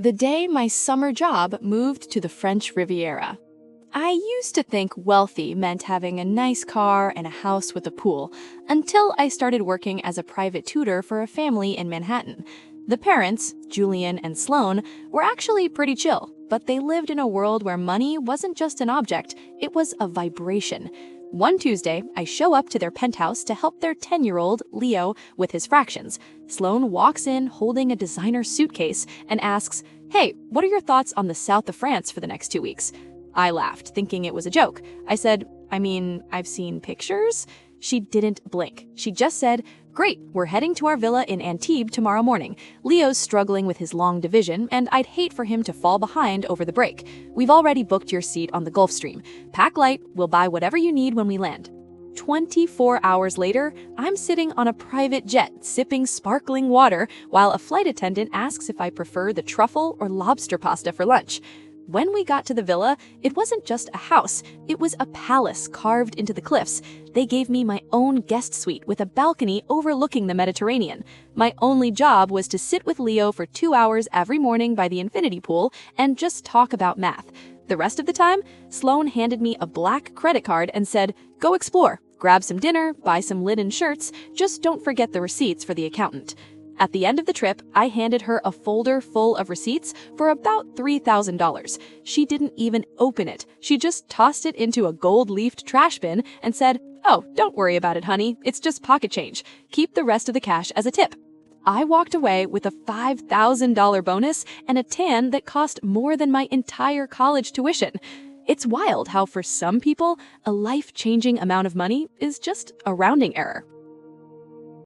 The day my summer job moved to the French Riviera. I used to think wealthy meant having a nice car and a house with a pool, until I started working as a private tutor for a family in Manhattan. The parents, Julian and Sloan, were actually pretty chill, but they lived in a world where money wasn't just an object, it was a vibration. One Tuesday, I show up to their penthouse to help their 10-year-old, Leo, with his fractions. Sloan walks in holding a designer suitcase and asks, "Hey, what are your thoughts on the south of France for the next 2 weeks?" I laughed, thinking it was a joke. I said, I've seen pictures." She didn't blink. She just said, "Great, we're heading to our villa in Antibes tomorrow morning. Leo's struggling with his long division, and I'd hate for him to fall behind over the break. We've already booked your seat on the Gulf Stream. Pack light, we'll buy whatever you need when we land." 24 hours later, I'm sitting on a private jet, sipping sparkling water, while a flight attendant asks if I prefer the truffle or lobster pasta for lunch. When we got to the villa, it wasn't just a house, it was a palace carved into the cliffs. They gave me my own guest suite with a balcony overlooking the Mediterranean. My only job was to sit with Leo for 2 hours every morning by the infinity pool and just talk about math. The rest of the time, Sloan handed me a black credit card and said, "Go explore, grab some dinner, buy some linen shirts, just don't forget the receipts for the accountant." At the end of the trip, I handed her a folder full of receipts for about $3,000. She didn't even open it. She just tossed it into a gold-leafed trash bin and said, "Oh, don't worry about it, honey. It's just pocket change. Keep the rest of the cash as a tip." I walked away with a $5,000 bonus and a tan that cost more than my entire college tuition. It's wild how for some people, a life-changing amount of money is just a rounding error.